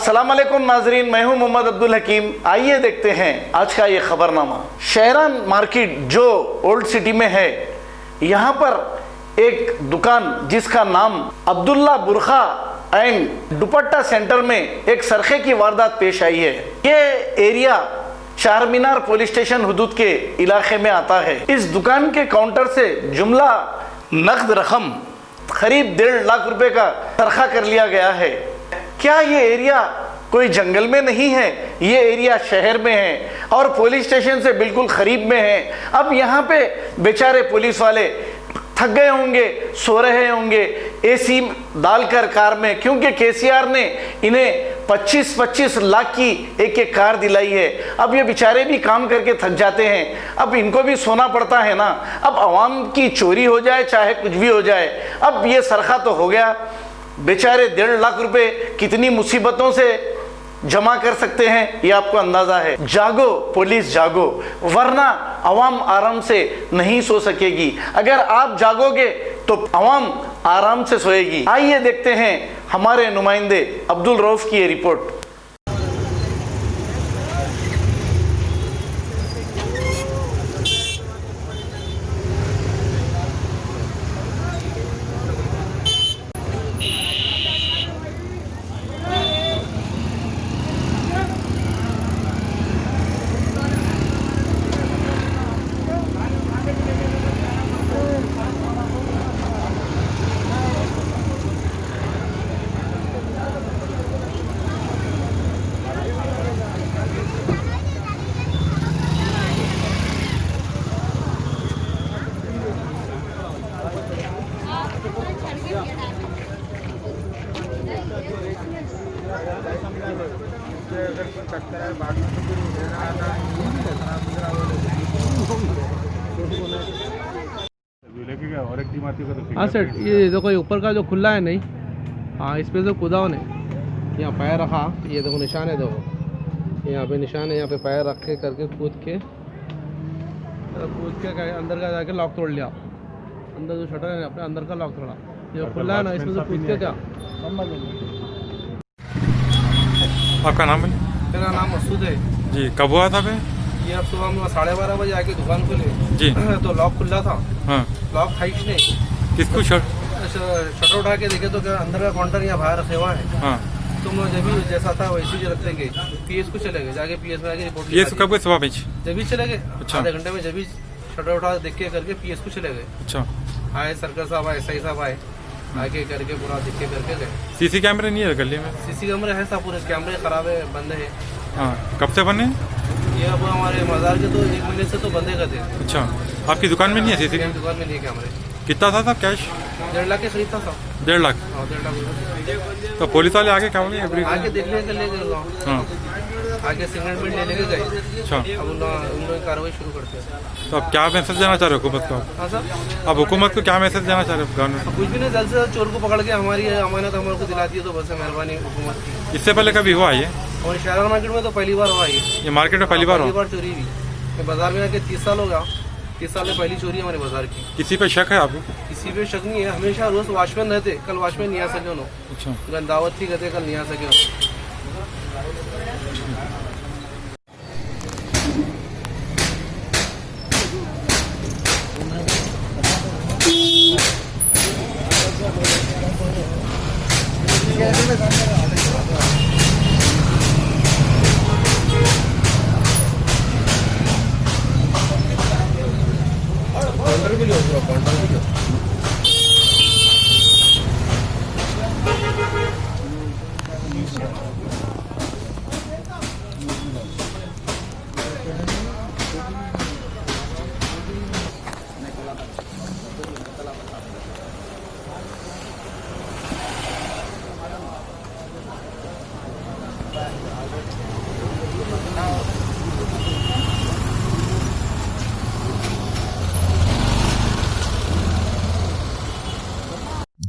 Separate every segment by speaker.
Speaker 1: अस्सलाम वालेकुम नाजरीन, मैं हूं मोहम्मद अब्दुल हकीम। आइए देखते हैं आज का ये खबरनामा। शहरान मार्केट जो ओल्ड सिटी में है, यहाँ पर एक दुकान जिसका नाम अब्दुल्ला बुरखा एंड दुपट्टा सेंटर में एक सरखे की वारदात पेश आई है। ये एरिया चार मीनार पुलिस स्टेशन हुदूद के इलाके में आता है। इस दुकान के काउंटर से जुमला नकद रकम करीब 1.5 लाख रुपए का सरखा कर लिया गया है। क्या ये एरिया कोई जंगल में नहीं है? ये एरिया शहर में है और पुलिस स्टेशन से बिल्कुल करीब में है। अब यहाँ पे बेचारे पुलिस वाले थक गए होंगे, सो रहे होंगे एसी डालकर कार में, क्योंकि केसीआर ने इन्हें 25-25 लाख की एक कार दिलाई है। अब ये बेचारे भी काम करके थक जाते हैं, अब इनको भी सोना पड़ता है ना। अब आवाम की चोरी हो जाए चाहे कुछ भी हो जाए, अब ये सरखा तो हो गया। बेचारे 1.5 लाख रुपए कितनी मुसीबतों से जमा कर सकते हैं ये आपको अंदाजा है। जागो पुलिस जागो, वरना आवाम आराम से नहीं सो सकेगी। अगर आप जागोगे तो आवाम आराम से सोएगी। आइए देखते हैं हमारे नुमाइंदे अब्दुल रऊफ की ये रिपोर्ट।
Speaker 2: हाँ सर, ये देखो ये ऊपर का जो खुला है नहीं, हाँ इस पे से कूदा ने, यहाँ पैर रखा, ये देखो निशान है, देखो यहाँ पे निशान है, यहाँ पे पैर रख के करके कूद के अंदर का जाके लॉक तोड़ लिया। अंदर जो शटर है अपने अंदर का लॉक तोड़ा, ये खुला है ना, इसमें से कूद के क्या।
Speaker 3: आपका नाम है?
Speaker 2: मेरा नाम मसूद है
Speaker 3: जी। कब हुआ था भाई?
Speaker 2: ये अब सुबह में 12:30 बजे आके दुकान खोले
Speaker 3: जी।
Speaker 2: तो लॉक खुला था।
Speaker 3: हाँ।
Speaker 2: लॉक था ही नहीं।
Speaker 3: किसको
Speaker 2: शटर उठा के देखे तो क्या अंदर का काउंटर यहाँ बाहर रखे हुआ है।
Speaker 3: हाँ।
Speaker 2: तुम जब भी जैसा था वैसे ही रख देंगे। पीएस को चले गए, जाके पीएस में आके रिपोर्ट।
Speaker 3: पीएस कब गए? सुबह बीच
Speaker 2: जब भी चले गए।
Speaker 3: अच्छा।
Speaker 2: आधे घंटे में जब भी शटर उठा देख के करके पीएस को चले गए।
Speaker 3: अच्छा।
Speaker 2: आए सरकार साहब आए, एसआई साहब आए, आके करके पूरा देख के करके गए।
Speaker 3: सीसी कैमरे नहीं है गली में?
Speaker 2: सीसी कैमरे है सब, पूरे कैमरे खराब है, बंद है।
Speaker 3: हाँ। कब से बने?
Speaker 2: ये अब हमारे मजार के तो 1 महीने से तो बंदे का थे।
Speaker 3: अच्छा। आपकी दुकान में नहीं है सीसी?
Speaker 2: दुकान में नहीं है कैमरे।
Speaker 3: कितना था कैश?
Speaker 2: 1.5 लाख के खरीद था।
Speaker 3: 1.5 लाख?
Speaker 2: हाँ, 1.5 लाख।
Speaker 3: तो पुलिस वाले आगे क्या बोले?
Speaker 2: आगे देख ले गए।
Speaker 3: हाँ।
Speaker 2: आगे सिग्नेचर ले लेके गए।
Speaker 3: अच्छा।
Speaker 2: अब उन लोग कार्रवाई शुरू करते हैं।
Speaker 3: तो अब क्या मैसेज देना चाह रहे हो हुकूमत को?
Speaker 2: हाँ सर।
Speaker 3: अब हुकूमत को क्या मैसेज देना चाह रहे हो गवर्नमेंट?
Speaker 2: कुछ भी नहीं, जल्द से जल्द चोर को पकड़ के हमारी अमानत हमारे को दिलाती है तो बस मेहरबानी हुकूमत की।
Speaker 3: इससे पहले कभी हुआ ये?
Speaker 2: और शहर मार्केट में तो पहली बार हुआ ये
Speaker 3: मार्केट में पहली बार
Speaker 2: चोरी हुई। बाजार में आके 30 साल हो गया। 30 साल में पहली चोरी हमारे बाजार की।
Speaker 3: किसी पे शक है आपको?
Speaker 2: किसी पे शक नहीं है। हमेशा रोज वॉचमैन रहते, कल वॉचमैन नहीं आ सके उन्होंने।
Speaker 3: अच्छा।
Speaker 2: दावत थी कहते कल नहीं आ सके।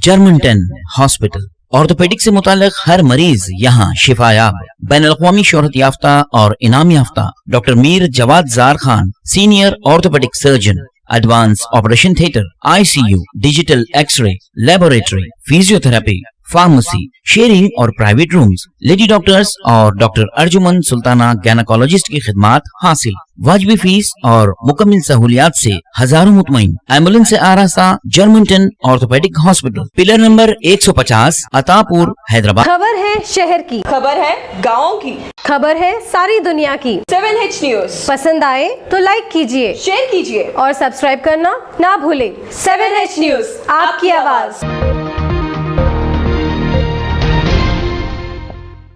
Speaker 4: जर्मनटन हॉस्पिटल ऑर्थोपेडिक से मुताल्लिक हर मरीज यहाँ शिफायाब। बैनुल-अक़वामी शोहरत याफ्ता और इनाम याफ्ता doctor Mir Jawad Zar Khan, senior orthopaedic surgeon, advance operation theatre, ICU, digital X ray, laboratory, physiotherapy, pharmacy, sharing और प्राइवेट रूम्स, लेडी डॉक्टर्स और डॉक्टर अर्जुमन सुल्ताना गैनाकोलॉजिस्ट की खिदमात हासिल। वाजबी फीस और मुकम्मल सहूलियात से हजारों मुतमईन। एम्बुलेंस से आरास्ता Germanten orthopaedic hospital, pillar number 150, Attapur, Hyderabad.
Speaker 5: खबर है शहर की,
Speaker 6: खबर है गाँव की,
Speaker 5: खबर है सारी दुनिया की।
Speaker 6: 7H न्यूज
Speaker 5: पसंद आए तो लाइक कीजिए,
Speaker 6: शेयर कीजिए
Speaker 5: और सब्सक्राइब करना ना भूलें।
Speaker 6: 7H न्यूज,
Speaker 5: आपकी आवाज।